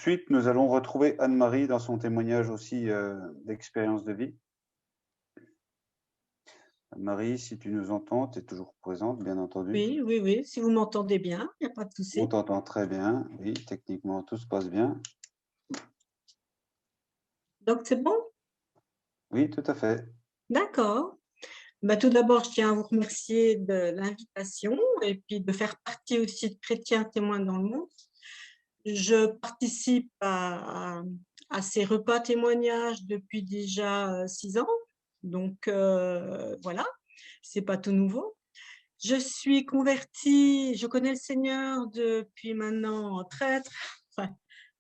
Ensuite, nous allons retrouver Anne-Marie dans son témoignage aussi d'expérience de vie. Anne-Marie, si tu nous entends, tu es toujours présente, bien entendu. Oui, oui, oui, si vous m'entendez bien, il n'y a pas de On souci. t'entend très bien. Oui, techniquement, tout se passe bien. Donc, c'est bon? Oui, tout à fait. D'accord. Bah, tout d'abord, je tiens à vous remercier de l'invitation et puis de faire partie aussi de Chrétiens témoins dans le monde. Je participe à ces repas témoignages depuis déjà 6 ans. Donc, voilà, c'est pas tout nouveau. Je suis convertie, je connais le Seigneur depuis maintenant enfin,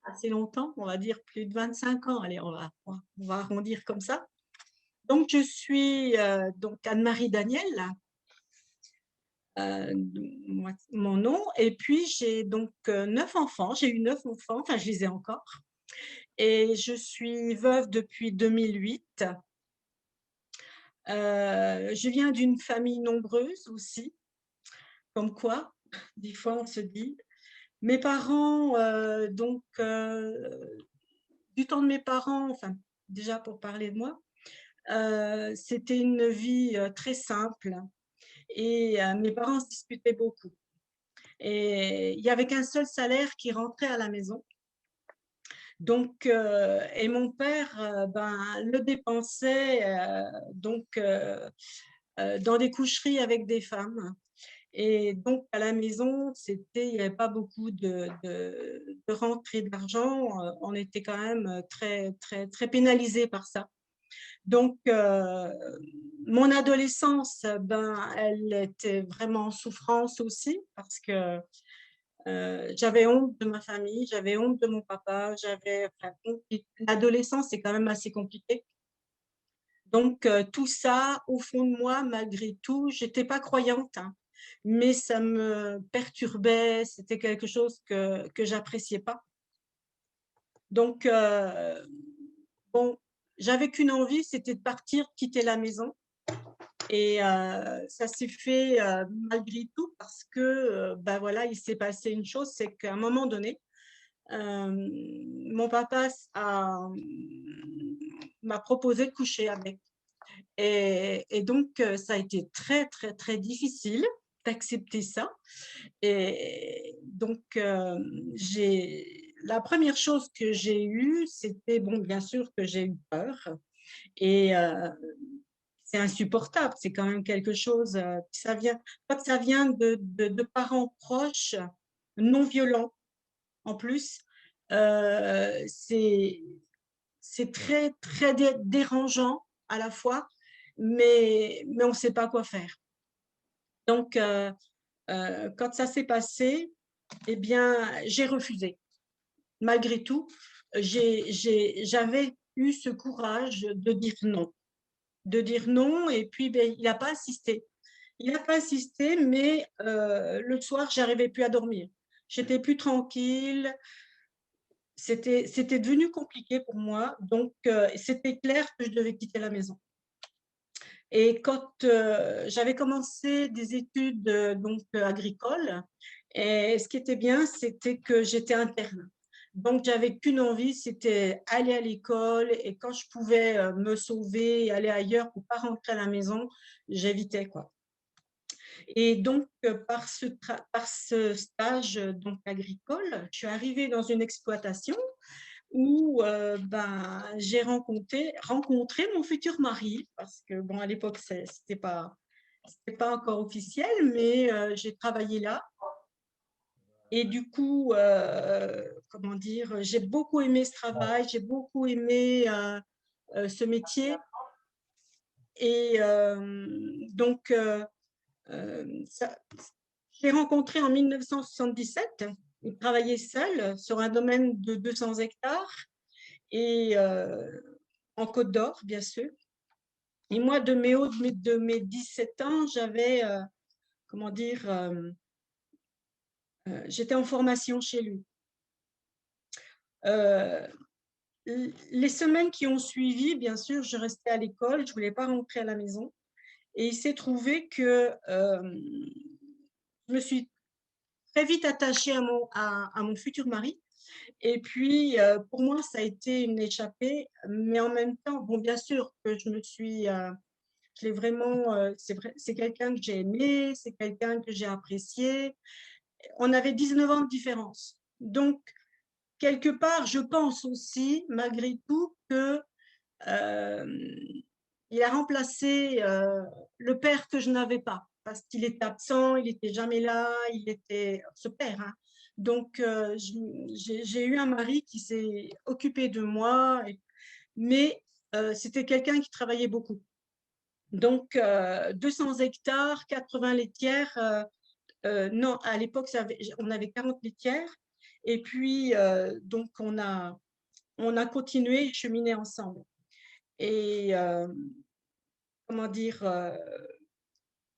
assez longtemps, on va dire plus de 25 ans. Allez, on va arrondir comme ça. Donc, je suis donc Anne-Marie Daniel, mon nom, et puis j'ai donc 9 enfants. J'ai eu 9 enfants, enfin, je les ai encore, et je suis veuve depuis 2008. Je viens d'une famille nombreuse aussi, comme quoi, des fois on se dit. Mes parents, du temps de mes parents, enfin, déjà pour parler de moi, c'était une vie très simple et mes parents se disputaient beaucoup. Et il n'y avait qu'un seul salaire qui rentrait à la maison. Donc, et mon père, ben, le dépensait dans des coucheries avec des femmes. Et donc, à la maison, il n'y avait pas beaucoup de rentrée d'argent. On était quand même très, très, très pénalisés par ça. Donc, mon adolescence, ben, elle était vraiment en souffrance aussi parce que j'avais honte de ma famille, j'avais honte de mon papa, l'adolescence, c'est quand même assez compliqué. Donc, tout ça, au fond de moi, malgré tout, j'étais pas croyante, hein, mais ça me perturbait, c'était quelque chose que j'appréciais pas. Donc, bon, j'avais qu'une envie, c'était de partir, quitter la maison. Et ça s'est fait malgré tout parce que, ben voilà, il s'est passé une chose, c'est qu'à un moment donné, mon papa m'a proposé de coucher avec. Et donc, ça a été très, très, très difficile d'accepter ça. Et donc, la première chose que j'ai eue, c'était, bon, bien sûr que j'ai eu peur. Et c'est insupportable, c'est quand même quelque chose, quand ça vient de parents proches, non violents en plus, euh, c'est c'est très, très dérangeant à la fois, mais on ne sait pas quoi faire. Donc, quand ça s'est passé, eh bien, j'ai refusé. Malgré tout, j'avais eu ce courage de dire non, et puis ben, il n'a pas insisté. Il n'a pas insisté, mais le soir, j'arrivais plus à dormir. J'étais plus tranquille. C'était devenu compliqué pour moi, donc c'était clair que je devais quitter la maison. Et quand j'avais commencé des études agricoles, et ce qui était bien, c'était que j'étais interne. Donc, j'avais qu'une envie, c'était aller à l'école. Et quand je pouvais me sauver et aller ailleurs pour pas rentrer à la maison, j'évitais quoi. Et donc, par ce stage agricole, je suis arrivée dans une exploitation où j'ai rencontré mon futur mari, parce que bon, à l'époque, c'était pas encore officiel, mais j'ai travaillé là. Et du coup, comment dire, j'ai beaucoup aimé ce travail, j'ai beaucoup aimé ce métier. Et ça, je l'ai rencontré en 1977. Il travaillait seul sur un domaine de 200 hectares et en Côte d'Or, bien sûr. Et moi, de mes 17 ans, comment dire, j'étais en formation chez lui. Euh, les semaines qui ont suivi, bien sûr, je restais à l'école, je ne voulais pas rentrer à la maison. Et il s'est trouvé que je me suis très vite attachée à mon futur mari. Et puis, pour moi, ça a été une échappée, mais en même temps, bon, bien sûr que je l'ai vraiment, c'est quelqu'un que j'ai aimé, c'est quelqu'un que j'ai apprécié. On avait 19 ans de différence. Donc, quelque part, je pense aussi, malgré tout, que il a remplacé le père que je n'avais pas, parce qu'il était absent, il n'était jamais là, il était ce père, hein. Donc, j'ai eu un mari qui s'est occupé de moi, mais c'était quelqu'un qui travaillait beaucoup. Donc, 200 hectares, 80 laitières, non, à l'époque, on avait 40 laitières, et puis, donc, on a continué, cheminé ensemble. Et comment dire,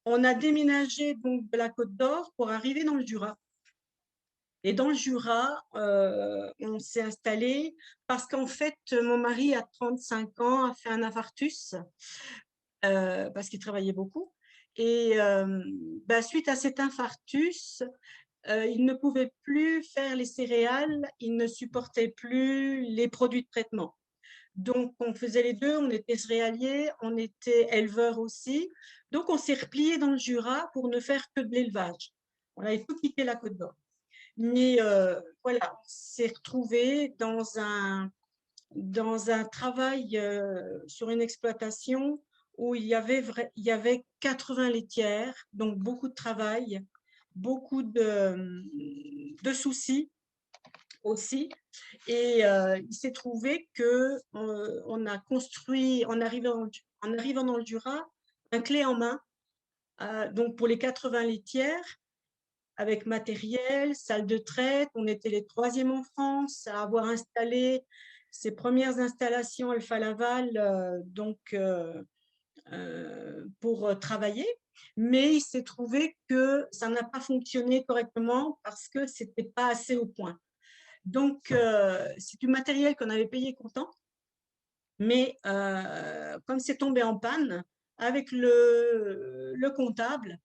on a déménagé donc de la Côte d'Or pour arriver dans le Jura. Et dans le Jura, on s'est installé parce qu'en fait, mon mari, à 35 ans, a fait un infarctus parce qu'il travaillait beaucoup. Et suite à cet infarctus, il ne pouvait plus faire les céréales, il ne supportait plus les produits de traitement. Donc, on faisait les deux, on était céréaliers, on était éleveurs aussi. Donc, on s'est replié dans le Jura pour ne faire que de l'élevage. On avait tout quitté la Côte d'Or. Mais voilà, on s'est retrouvés dans un travail sur une exploitation où il y avait 80 laitières, donc beaucoup de travail, beaucoup de soucis aussi. Et il s'est trouvé que on a construit, en arrivant dans le Jura, un clé en main, donc pour les 80 laitières, avec matériel, salle de traite. On était les troisièmes en France à avoir installé ces premières installations Alpha Laval, pour travailler. Mais il s'est trouvé que ça n'a pas fonctionné correctement parce que c'était pas assez au point. Donc, c'est du matériel qu'on avait payé comptant, mais comme c'est tombé en panne, avec le comptable,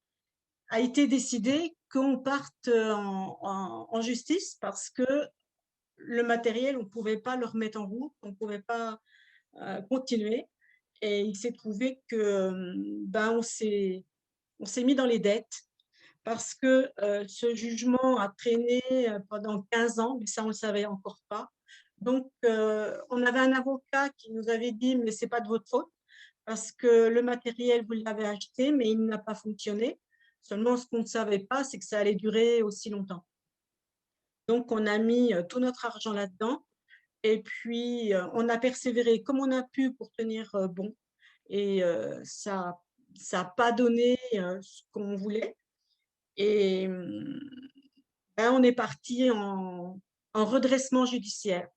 a été décidé qu'on parte en justice parce que le matériel, on ne pouvait pas le remettre en route, on ne pouvait pas continuer. Et il s'est trouvé que on s'est mis dans les dettes parce que ce jugement a traîné pendant 15 ans, mais ça, on ne le savait encore pas. Donc, on avait un avocat qui nous avait dit, mais ce n'est pas de votre faute, parce que le matériel, vous l'avez acheté, mais il n'a pas fonctionné. Seulement, ce qu'on ne savait pas, c'est que ça allait durer aussi longtemps. Donc, on a mis tout notre argent là-dedans, et puis on a persévéré comme on a pu pour tenir bon. Et ça n'a pas donné ce qu'on voulait. Et on est parti en redressement judiciaire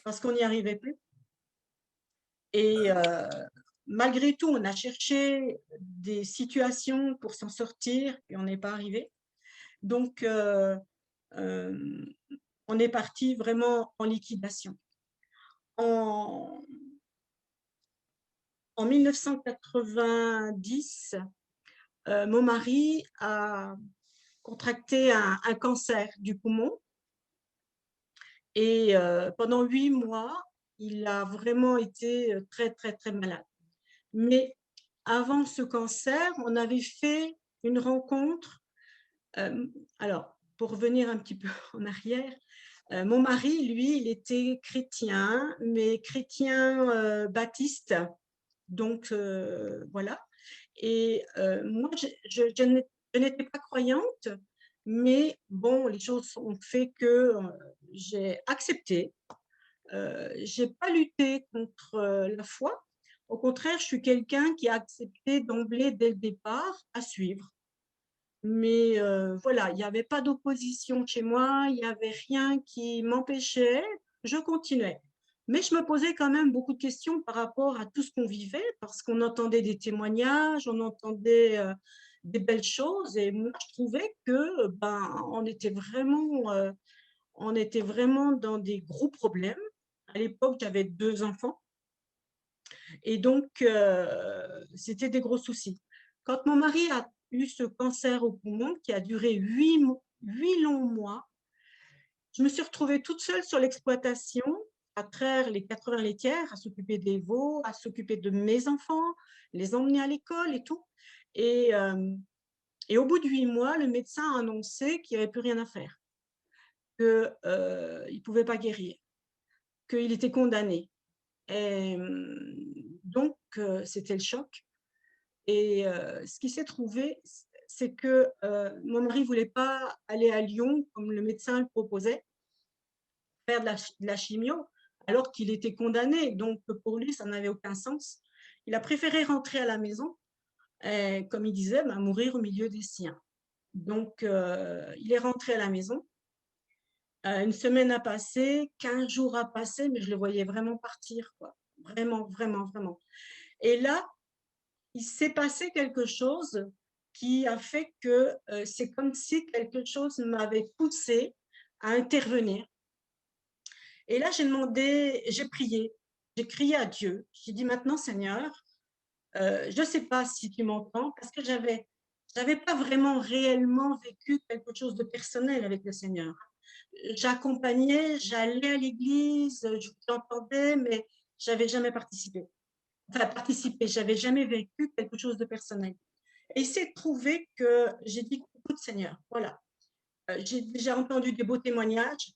parce qu'on n'y arrivait plus. Et malgré tout, on a cherché des situations pour s'en sortir et on n'est pas arrivé. Donc, on est parti vraiment en liquidation. En, en 1990, mon mari a contracté un cancer du poumon. Et pendant 8 mois, il a vraiment été très, très, très malade. Mais avant ce cancer, on avait fait une rencontre. Alors, pour revenir un petit peu en arrière, mon mari, lui, il était chrétien, mais chrétien baptiste. Donc, voilà. Et moi, je n'étais pas croyante, mais bon, les choses ont fait que j'ai accepté. Je n'ai pas lutté contre la foi. Au contraire, je suis quelqu'un qui a accepté d'emblée, dès le départ, à suivre. Mais voilà, il n'y avait pas d'opposition chez moi, il n'y avait rien qui m'empêchait, je continuais. Mais je me posais quand même beaucoup de questions par rapport à tout ce qu'on vivait, parce qu'on entendait des témoignages, on entendait des belles choses, et moi je trouvais que on était vraiment dans des gros problèmes. À l'époque, j'avais 2 enfants, et donc c'était des gros soucis. Quand mon mari a eu ce cancer au poumon qui a duré 8 longs mois, je me suis retrouvée toute seule sur l'exploitation, à traire les 80 laitières, à s'occuper des veaux, à s'occuper de mes enfants, les emmener à l'école et tout. Et, et au bout de 8 mois, le médecin a annoncé qu'il n'y avait plus rien à faire, qu'il ne pouvait pas guérir, qu'il était condamné. Et, donc, c'était le choc. Et ce qui s'est trouvé, c'est que mon mari ne voulait pas aller à Lyon comme le médecin le proposait, faire de la chimio, alors qu'il était condamné. Donc, pour lui, ça n'avait aucun sens. Il a préféré rentrer à la maison, et, comme il disait, bah, mourir au milieu des siens. Donc, il est rentré à la maison. Une semaine a passé, 15 jours a passé, mais je le voyais vraiment partir, quoi. Vraiment, vraiment, vraiment. Et là, il s'est passé quelque chose qui a fait que c'est comme si quelque chose m'avait poussé à intervenir. Et là, j'ai prié, j'ai crié à Dieu. J'ai dit maintenant, Seigneur, je ne sais pas si tu m'entends, parce que j'avais pas vraiment réellement vécu quelque chose de personnel avec le Seigneur. J'accompagnais, j'allais à l'église, j'entendais, mais j'avais jamais participé. Enfin, participé, j'avais jamais vécu quelque chose de personnel. Et il s'est trouvé que j'ai dit, écoute Seigneur, voilà, j'ai déjà entendu des beaux témoignages,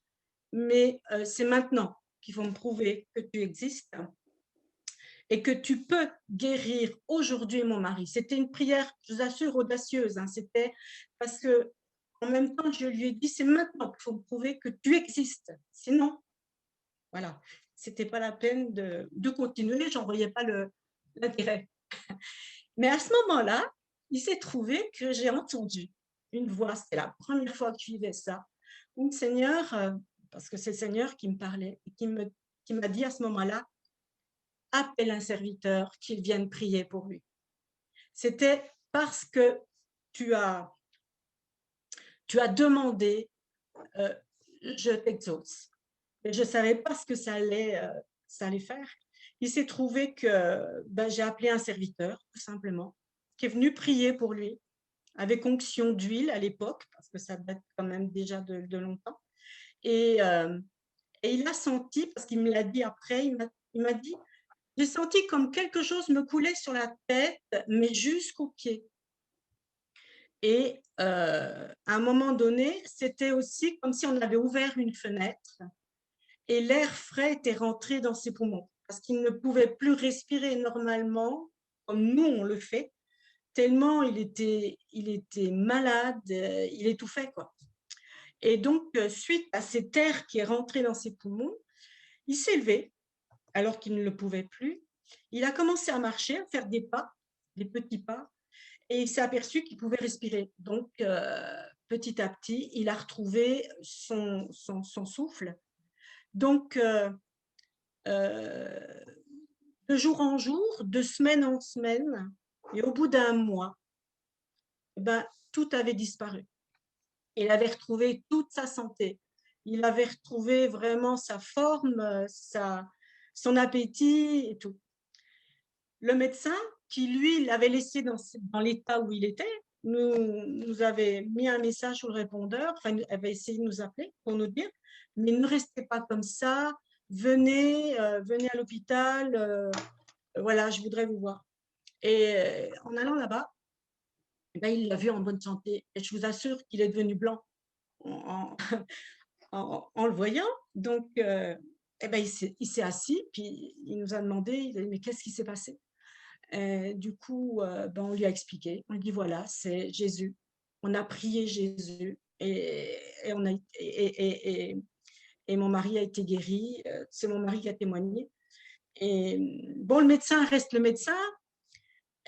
mais c'est maintenant qu'il faut me prouver que tu existes et que tu peux guérir aujourd'hui mon mari. C'était une prière, je vous assure, audacieuse. Hein. C'était parce que en même temps, je lui ai dit, c'est maintenant qu'il faut me prouver que tu existes. Sinon, voilà, c'était pas la peine de continuer, j'en voyais pas l'intérêt. Mais à ce moment-là, il s'est trouvé que j'ai entendu une voix, c'était la première fois que je vivais ça, où le Seigneur, parce que c'est le Seigneur qui me parlait, et qui m'a dit à ce moment-là, appelle un serviteur qu'il vienne prier pour lui. C'était parce que tu as demandé, je t'exauce. Et je ne savais pas ce que ça allait faire. Il s'est trouvé que j'ai appelé un serviteur, tout simplement, qui est venu prier pour lui, avec onction d'huile à l'époque, parce que ça date quand même déjà de longtemps. Et il a senti, parce qu'il me l'a dit après, il m'a dit, j'ai senti comme quelque chose me coulait sur la tête, mais jusqu'aux pieds. Et à un moment donné, c'était aussi comme si on avait ouvert une fenêtre et l'air frais était rentré dans ses poumons parce qu'il ne pouvait plus respirer normalement, comme nous on le fait, tellement il était malade, il étouffait, quoi. Et donc, suite à cet air qui est rentré dans ses poumons, il s'est levé alors qu'il ne le pouvait plus. Il a commencé à marcher, à faire des pas, des petits pas, et il s'est aperçu qu'il pouvait respirer. Donc, petit à petit, il a retrouvé son souffle. Donc, de jour en jour, de semaine en semaine, et au bout d'un mois, tout avait disparu. Il avait retrouvé toute sa santé. Il avait retrouvé vraiment sa forme, son appétit et tout. Le médecin, qui lui l'avait laissé dans l'état où il était, nous avait mis un message sur le répondeur, enfin, avait essayé de nous appeler pour nous dire, mais ne restez pas comme ça, venez à l'hôpital, voilà, je voudrais vous voir. Et en allant là-bas, il l'a vu en bonne santé. Et je vous assure qu'il est devenu blanc en le voyant. Donc, il s'est assis, puis il nous a demandé, il a dit, mais qu'est-ce qui s'est passé? Du coup, on lui a expliqué. On lui dit, voilà, c'est Jésus. On a prié Jésus et mon mari a été guéri. C'est mon mari qui a témoigné. Et bon, le médecin reste le médecin.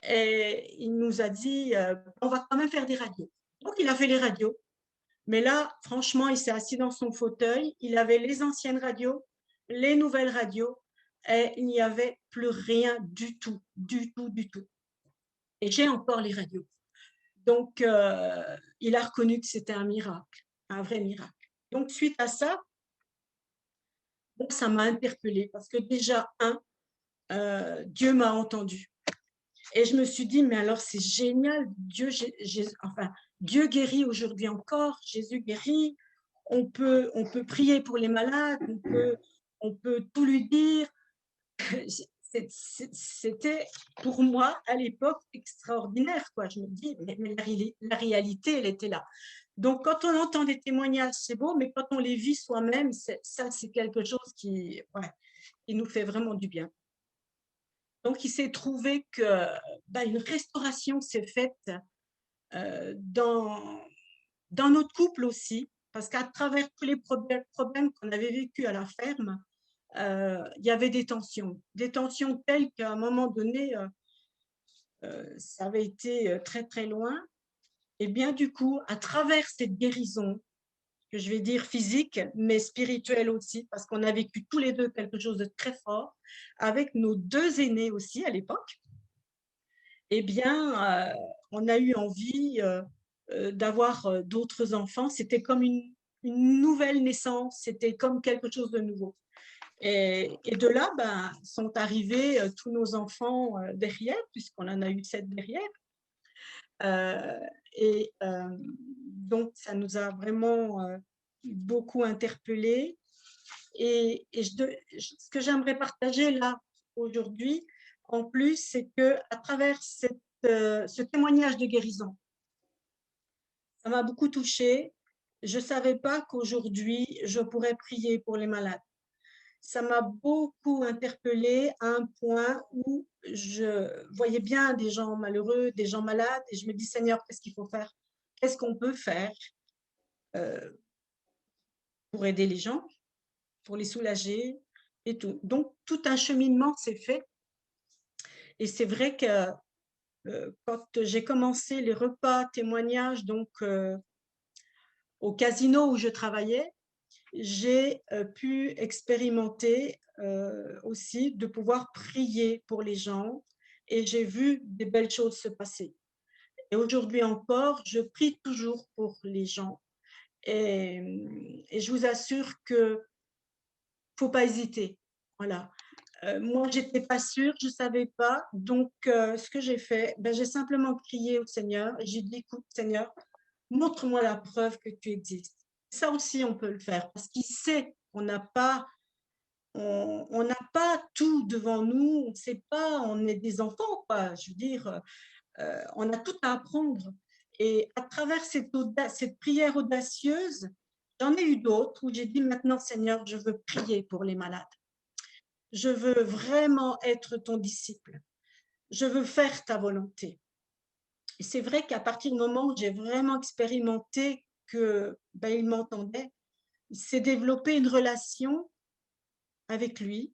Et il nous a dit, on va quand même faire des radios. Donc, il a fait les radios. Mais là, franchement, il s'est assis dans son fauteuil. Il avait les anciennes radios, les nouvelles radios, et il n'y avait plus rien du tout, du tout, du tout. Et j'ai encore les radios. Donc, il a reconnu que c'était un miracle, un vrai miracle. Donc, suite à ça, ça m'a interpellée parce que déjà, Dieu m'a entendu. Et je me suis dit, mais alors c'est génial, Dieu guérit aujourd'hui encore, Jésus guérit, on peut prier pour les malades, on peut tout lui dire. C'était pour moi à l'époque extraordinaire, quoi. Je me dis, mais la réalité, elle était là. Donc, quand on entend des témoignages, c'est beau, mais quand on les vit soi-même, ça, c'est quelque chose ouais, qui nous fait vraiment du bien. Donc, il s'est trouvé que une restauration s'est faite dans notre couple aussi, parce qu'à travers tous les problèmes qu'on avait vécus à la ferme, il y avait des tensions telles qu'à un moment donné, ça avait été très, très loin. Et bien, du coup, à travers cette guérison, que je vais dire physique, mais spirituelle aussi, parce qu'on a vécu tous les deux quelque chose de très fort, avec nos deux aînés aussi à l'époque, eh bien, on a eu envie d'avoir d'autres enfants. C'était comme une nouvelle naissance, c'était comme quelque chose de nouveau. Et de là, sont arrivés tous nos enfants derrière, puisqu'on en a eu 7 derrière. Donc, ça nous a vraiment beaucoup interpellés. Ce que j'aimerais partager là aujourd'hui, en plus, c'est qu'à travers ce témoignage de guérison, ça m'a beaucoup touchée. Je ne savais pas qu'aujourd'hui, je pourrais prier pour les malades. Ça m'a beaucoup interpellée à un point où je voyais bien des gens malheureux, des gens malades, et je me dis, Seigneur, qu'est-ce qu'il faut faire? Qu'est-ce qu'on peut faire pour aider les gens, pour les soulager et tout. Donc, tout un cheminement s'est fait. Et c'est vrai que quand j'ai commencé les repas témoignages, donc au casino où je travaillais, j'ai pu expérimenter aussi de pouvoir prier pour les gens et j'ai vu des belles choses se passer. Et aujourd'hui encore, je prie toujours pour les gens et je vous assure que faut pas hésiter. Voilà. Moi, j'étais pas sûre, je savais pas. Donc, ce que j'ai fait, j'ai simplement crié au Seigneur. J'ai dit, écoute, Seigneur, montre-moi la preuve que tu existes. Ça aussi, on peut le faire parce qu'il sait qu'on n'a pas, on n'a pas tout devant nous. On ne sait pas, on est des enfants, quoi. Je veux dire, on a tout à apprendre. Et à travers cette prière audacieuse, j'en ai eu d'autres où j'ai dit maintenant, Seigneur, je veux prier pour les malades. Je veux vraiment être ton disciple. Je veux faire ta volonté. Et c'est vrai qu'à partir du moment où j'ai vraiment expérimenté que il m'entendait, il s'est développé une relation avec lui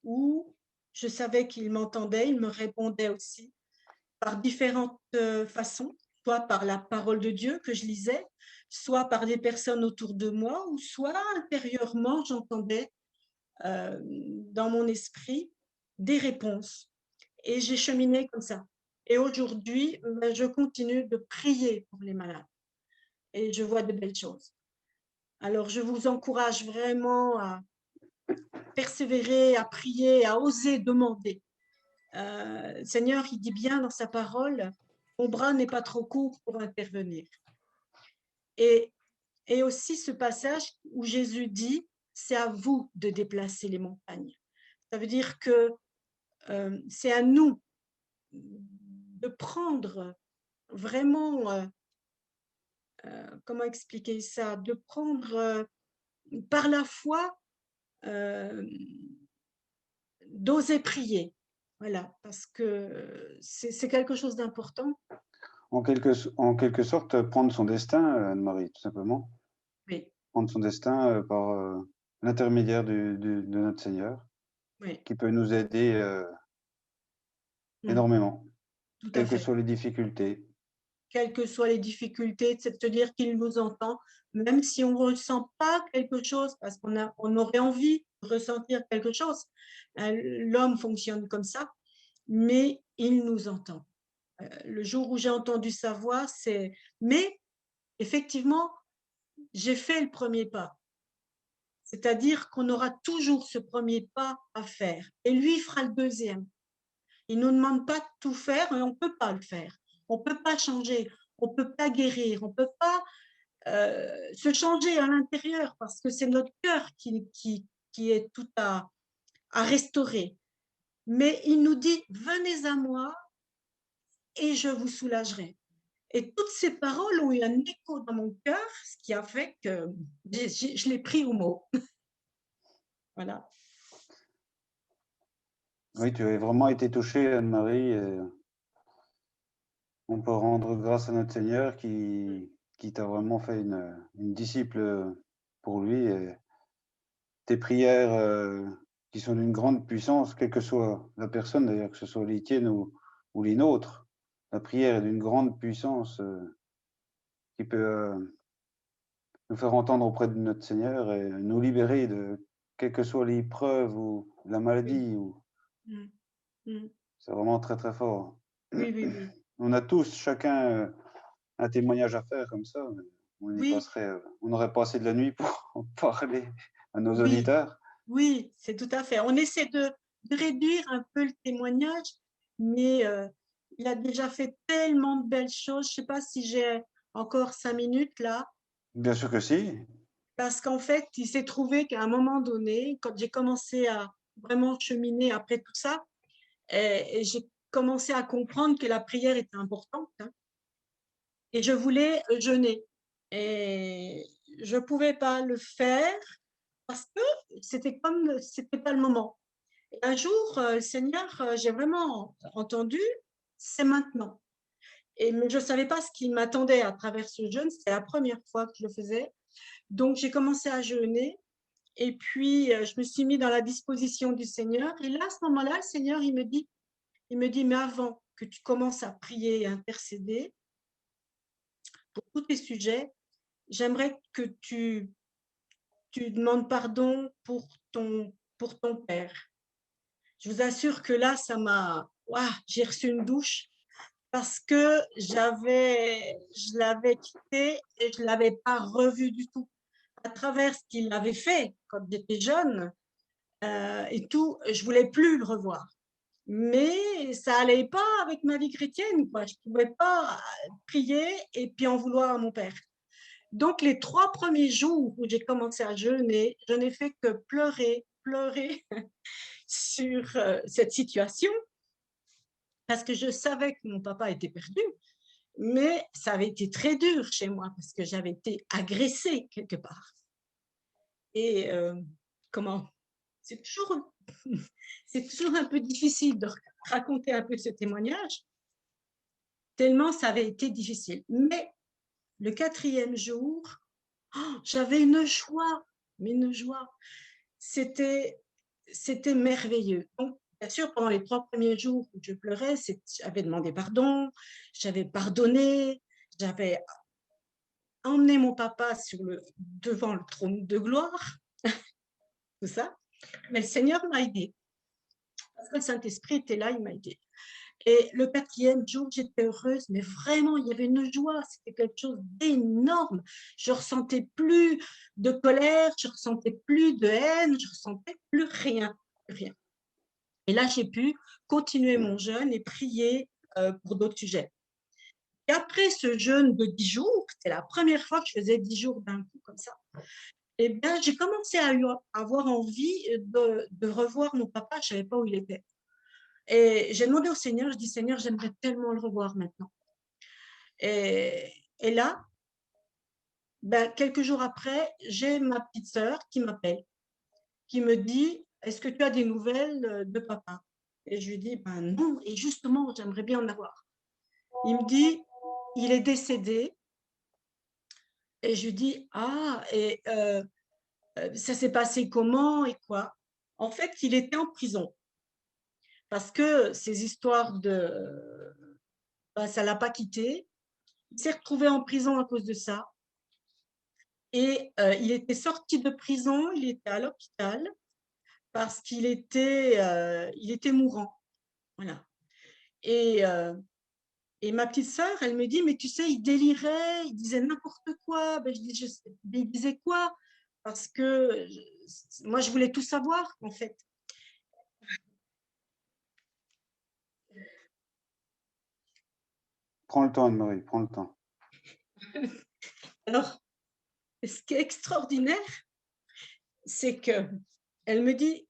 où je savais qu'il m'entendait, il me répondait aussi par différentes façons, soit par la parole de Dieu que je lisais, soit par des personnes autour de moi, ou soit intérieurement, j'entendais dans mon esprit des réponses. Et j'ai cheminé comme ça. Et aujourd'hui, je continue de prier pour les malades. Et je vois de belles choses. Alors, je vous encourage vraiment à persévérer, à prier, à oser demander. Seigneur, il dit bien dans sa parole, mon bras n'est pas trop court pour intervenir. Et aussi ce passage où Jésus dit, c'est à vous de déplacer les montagnes. Ça veut dire que c'est à nous de prendre vraiment, comment expliquer ça, de prendre par la foi, d'oser prier. Voilà, parce que c'est quelque chose d'important. En quelque sorte, prendre son destin, Anne-Marie, tout simplement. Oui, Prendre son destin, par, l'intermédiaire de notre Seigneur, oui, qui peut nous aider, énormément, tout à quelles que fait. soient les difficultés. Quelles que soient les difficultés, c'est de se dire qu'il nous entend, même si on ne ressent pas quelque chose, parce on aurait envie de ressentir quelque chose. L'homme fonctionne comme ça, mais il nous entend. Le jour où j'ai entendu sa voix, c'est... Mais effectivement, j'ai fait le premier pas. C'est-à-dire qu'on aura toujours ce premier pas à faire. Et lui fera le deuxième. Il ne nous demande pas de tout faire et on ne peut pas le faire. On ne peut pas changer, on ne peut pas guérir, on ne peut pas se changer à l'intérieur, parce que c'est notre cœur qui est tout à restaurer. Mais il nous dit, venez à moi et je vous soulagerai. Et toutes ces paroles ont eu un écho dans mon cœur, ce qui a fait que je l'ai pris au mot. Voilà. Oui, tu as vraiment été touchée, Anne-Marie. Et on peut rendre grâce à notre Seigneur qui t'a vraiment fait une disciple pour lui. Et tes prières qui sont d'une grande puissance, quelle que soit la personne d'ailleurs, que ce soit les tiennes ou les nôtres, la prière est d'une grande puissance qui peut nous faire entendre auprès de notre Seigneur et nous libérer de quelle que soit l'épreuve ou la Oui. maladie. Mm. Mm. C'est vraiment très très fort. Oui, oui, oui. On a tous, chacun, un témoignage à faire comme ça. On y Oui, passerait, on n'aurait pas assez de la nuit pour en parler à nos oui, auditeurs. oui, c'est tout à fait. On essaie de réduire un peu le témoignage, mais il a déjà fait tellement de belles choses. Je ne sais pas si j'ai encore 5 minutes là, Bien sûr que si. parce qu'en fait, il s'est trouvé qu'à un moment donné, quand j'ai commencé à vraiment cheminer après tout ça, et j'ai commencé à comprendre que la prière était importante, hein, et je voulais jeûner. Et je ne pouvais pas le faire parce que c'était pas le moment. Et un jour, le Seigneur, j'ai vraiment entendu, c'est maintenant. Et mais je ne savais pas ce qui m'attendait à travers ce jeûne. C'était la première fois que je le faisais. Donc, j'ai commencé à jeûner. Et puis, je me suis mis dans la disposition du Seigneur. Et là, à ce moment-là, le Seigneur, il me dit, mais avant que tu commences à prier et intercéder pour tous tes sujets, j'aimerais que tu demandes pardon pour ton père. Je vous assure que là, j'ai reçu une douche parce que je l'avais quitté et je ne l'avais pas revu du tout. À travers ce qu'il avait fait quand j'étais jeune et tout, je voulais plus le revoir. Mais ça allait pas avec ma vie chrétienne, quoi. Je pouvais pas prier et puis en vouloir à mon père. Donc, les 3 premiers jours où j'ai commencé à jeûner, je n'ai fait que pleurer, pleurer sur cette situation parce que je savais que mon papa était perdu, mais ça avait été très dur chez moi parce que j'avais été agressée quelque part. Et comment c'est toujours, c'est toujours un peu difficile de raconter un peu ce témoignage, tellement ça avait été difficile. Mais le 4e jour, oh, j'avais une joie, mais une joie. C'était, c'était merveilleux. Donc, bien sûr, pendant les 3 premiers jours où je pleurais, j'avais demandé pardon, j'avais pardonné, j'avais emmené mon papa devant le trône de gloire, tout ça. Mais le Seigneur m'a aidé. Parce que le Saint-Esprit était là, il m'a aidé. Et le 4e jour, j'étais heureuse, mais vraiment, il y avait une joie, c'était quelque chose d'énorme. Je ressentais plus de colère, je ressentais plus de haine, je ressentais plus rien, rien. Et là, j'ai pu continuer mon jeûne et prier pour d'autres sujets. Et après ce jeûne de 10 jours, c'était la première fois que je faisais 10 jours d'un coup comme ça, et bien, j'ai commencé à avoir envie de revoir mon papa, je ne savais pas où il était. Et j'ai demandé au Seigneur, je dis, Seigneur, j'aimerais tellement le revoir maintenant. Et là, ben, quelques jours après, j'ai ma petite sœur qui m'appelle, qui me dit, est-ce que tu as des nouvelles de papa? Et je lui dis, ben non, et justement, j'aimerais bien en avoir. Il me dit, il est décédé. Et je lui dis, ah, et ça s'est passé comment et quoi? En fait, il était en prison parce que ces histoires ben, ça ne l'a pas quitté. Il s'est retrouvé en prison à cause de ça. Et il était sorti de prison, il était à l'hôpital parce il était mourant. Voilà. Et, euh, et ma petite sœur, elle me dit, mais tu sais, il délirait, il disait n'importe quoi. Ben, je dis, il disait quoi? Parce que moi, je voulais tout savoir, en fait. Prends le temps, Anne-Marie, prends le temps. Alors, ce qui est extraordinaire, c'est que elle me dit,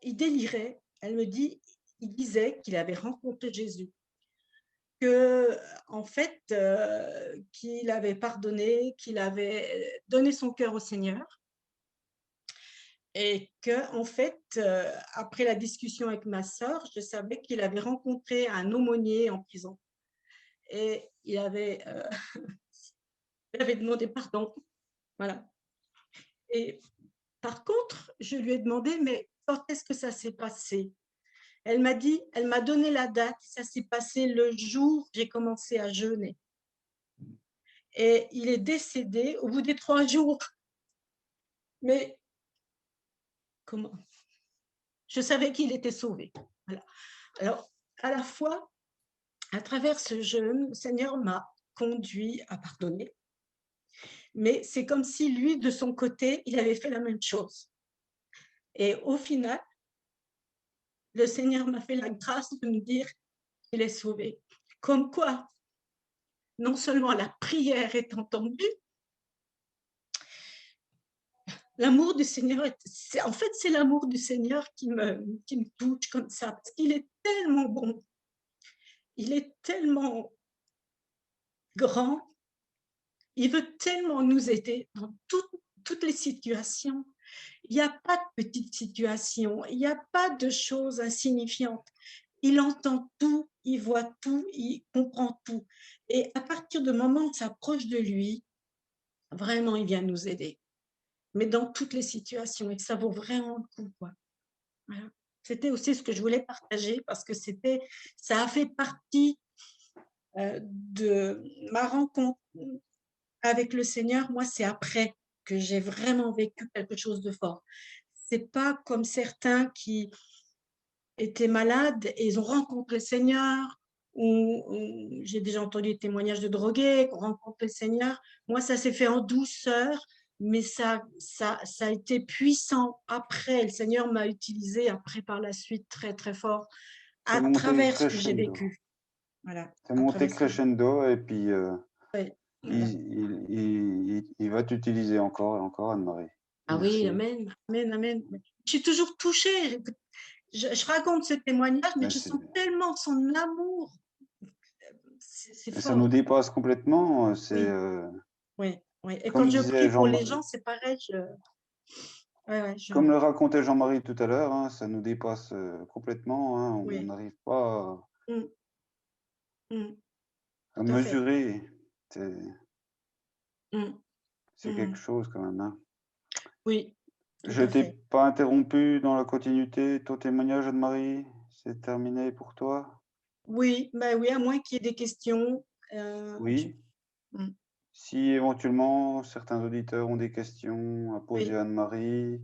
il délirait, elle me dit, il disait qu'il avait rencontré Jésus, que en fait, qu'il avait pardonné, qu'il avait donné son cœur au Seigneur et que en fait, après la discussion avec ma sœur, je savais qu'il avait rencontré un aumônier en prison et il avait demandé pardon, voilà. Et par contre, je lui ai demandé, mais quand est-ce que ça s'est passé? Elle m'a dit, elle m'a donné la date, ça s'est passé le jour où j'ai commencé à jeûner. Et il est décédé au bout des 3 jours. Mais comment? Je savais qu'il était sauvé. Voilà. Alors, à la fois, à travers ce jeûne, le Seigneur m'a conduit à pardonner. Mais c'est comme si lui, de son côté, il avait fait la même chose. Et au final, le Seigneur m'a fait la grâce de me dire qu'il est sauvé. Comme quoi, non seulement la prière est entendue, l'amour du Seigneur, en fait, c'est l'amour du Seigneur qui me touche comme ça, parce qu'il est tellement bon, il est tellement grand, il veut tellement nous aider dans toutes les situations. Il n'y a pas de petites situations, il n'y a pas de choses insignifiantes. Il entend tout, il voit tout, il comprend tout. Et à partir du moment où on s'approche de lui, vraiment, il vient nous aider. Mais dans toutes les situations, et ça vaut vraiment le coup, quoi. Voilà. C'était aussi ce que je voulais partager parce que ça a fait partie de ma rencontre avec le Seigneur. Moi, c'est après que j'ai vraiment vécu quelque chose de fort. C'est pas comme certains qui étaient malades et ils ont rencontré le Seigneur, ou j'ai déjà entendu des témoignages de drogués qui ont rencontré le Seigneur. Moi, ça s'est fait en douceur, mais ça a été puissant après. Le Seigneur m'a utilisé après par la suite très, très fort C'est à monté travers ce que j'ai crescendo. vécu. Voilà, C'est à monté travers ça. crescendo et puis Ouais, il, voilà. il va t'utiliser encore et encore, Anne-Marie. Ah oui, Merci. amen, amen, amen. Je suis toujours touchée. Je raconte ce témoignage, mais je Merci. sens tellement son amour. C'est Et ça nous fort. dépasse complètement. C'est Oui, oui, oui. Et quand comme je disait prie pour les Jean, gens, c'est pareil. Ouais, ouais, comme le racontait Jean-Marie tout à l'heure, hein, ça nous dépasse complètement. Hein, on oui. n'arrive pas Mm, mm, à tout à fait. mesurer. C'est Mm, c'est quelque mm. chose quand même. Hein. Oui, tout Je à t'ai fait. pas interrompu dans la continuité. Ton témoignage, Anne-Marie, c'est terminé pour toi? Oui, bah oui, à moins qu'il y ait des questions. Oui. Mm, Si éventuellement certains auditeurs ont des questions à poser oui, à Anne-Marie,